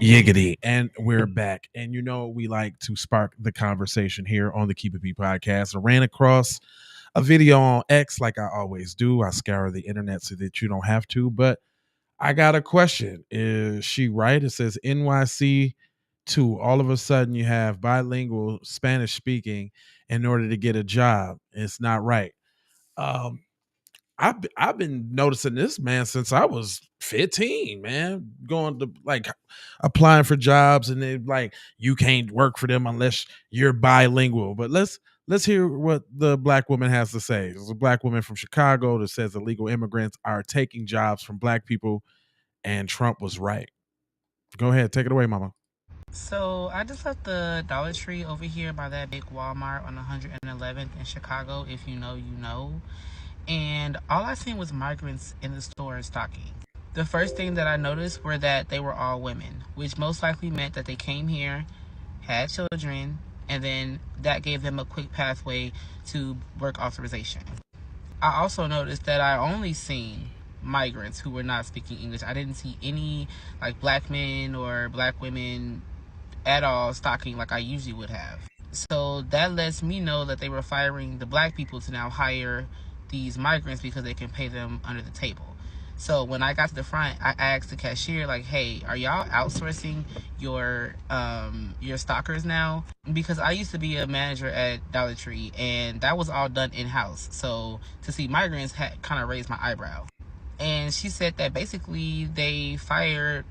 Yiggity. And we're back. And we like to spark the conversation here on the Keep It P podcast. I ran across a video on X like I always do. I scour the internet so that you don't have to. But I got a question. Is she right? It says NYC to all of a sudden you have bilingual Spanish speaking in order to get a job. It's not right. Um, I've been noticing this, man, since I was 15, man, going to like applying for jobs, and they like you can't work for them unless you're bilingual. But let's hear what the black woman has to say. There's a black woman from Chicago that says illegal immigrants are taking jobs from black people, and Trump was right. Go ahead, take it away, mama. So I just left the Dollar Tree over here by that big Walmart on 111th in Chicago. If you know, you know. And all I seen was migrants in the store stocking. The first thing that I noticed were that they were all women, which most likely meant that they came here, had children, and then that gave them a quick pathway to work authorization. I also noticed that I only seen migrants who were not speaking English. I didn't see any like black men or black women at all stocking like I usually would have. So that lets me know that they were firing the black people to now hire these migrants because they can pay them under the table. So when I got to the front, I asked the cashier, like, "Hey, are y'all outsourcing your stockers now?" Because I used to be a manager at Dollar Tree, and that was all done in house. So to see migrants had kind of raised my eyebrow. And she said that basically they fired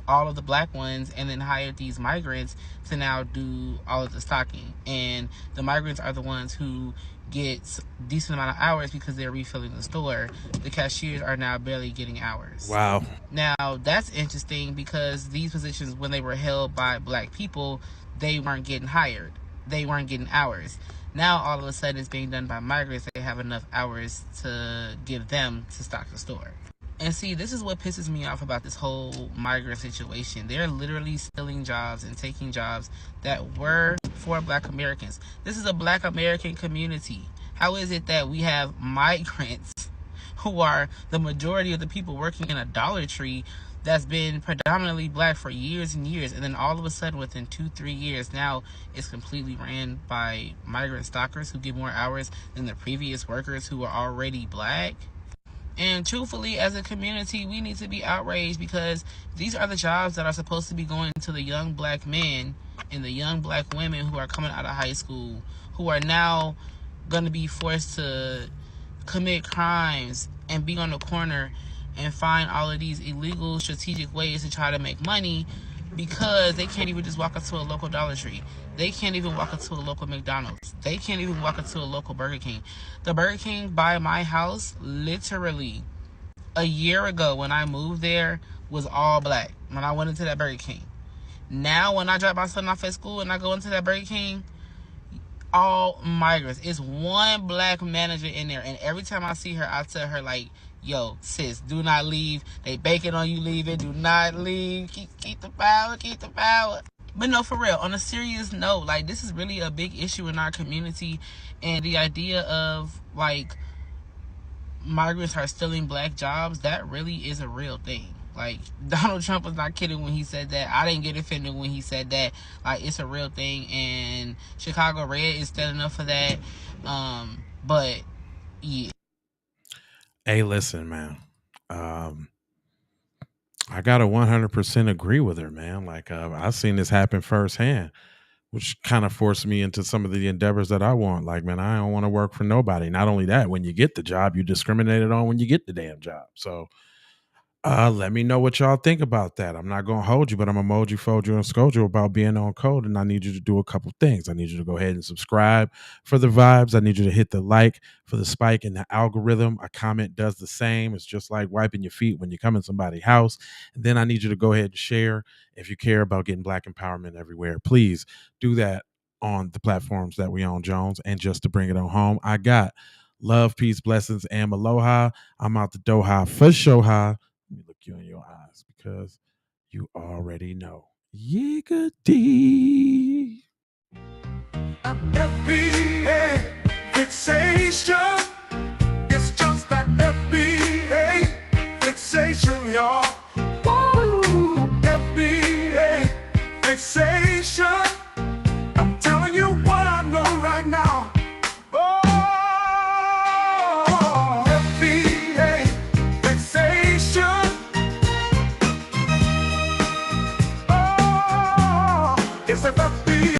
all of the black ones and then hired these migrants to now do all of the stocking. And the migrants are the ones who get decent amount of hours because they're refilling the store. The cashiers are now barely getting hours. Wow. Now that's interesting because these positions, when they were held by black people, they weren't getting hired. They weren't getting hours. Now all of a sudden it's being done by migrants. They have enough hours to give them to stock the store. And see, this is what pisses me off about this whole migrant situation. They're literally stealing jobs and taking jobs that were for black Americans. This is a black American community. How is it that we have migrants who are the majority of the people working in a Dollar Tree that's been predominantly black for years and years, and then all of a sudden within 2-3 years now it's completely ran by migrant stockers who get more hours than the previous workers who are already black? And truthfully, as a community, we need to be outraged because these are the jobs that are supposed to be going to the young black men and the young black women who are coming out of high school, who are now going to be forced to commit crimes and be on the corner and find all of these illegal strategic ways to try to make money because they can't even just walk up to a local Dollar Tree. They can't even walk up to a local McDonald's. They can't even walk up to a local Burger King. The Burger King by my house, literally a year ago when I moved there, was all black when I went into that Burger King. Now when I drop my son off at school and I go into that Burger King, all migrants. It's one black manager in there, and every time I see her, I tell her like, "Yo, sis, do not leave. They banking on you leaving. Do not leave. Keep the power. Keep the power." But no, for real, on a serious note, like this is really a big issue in our community, and the idea of like migrants are stealing black jobs, that really is a real thing. Like Donald Trump was not kidding when he said that. I didn't get offended when he said that. Like it's a real thing, and Chicago Red is standing up for that. But yeah. Hey, listen, man. I gotta 100% agree with her, man. Like I've seen this happen firsthand, which kind of forced me into some of the endeavors that I want. Like, man, I don't want to work for nobody. Not only that, when you get the job, you discriminated on when you get the damn job. So let me know what y'all think about that. I'm not gonna hold you, but I'm emoji, fold you, and scold you about being on code. And I need you to do a couple things. I need you to go ahead and subscribe for the vibes. I need you to hit the like for the spike in the algorithm. A comment does the same. It's just like wiping your feet when you come in somebody's house. And then I need you to go ahead and share if you care about getting black empowerment everywhere. Please do that on the platforms that we own, Jones. And just to bring it on home, I got love, peace, blessings, and aloha. I'm out the Doha for Shoha. Let me look you in your eyes because you already know. Yiggity. FBA fixation.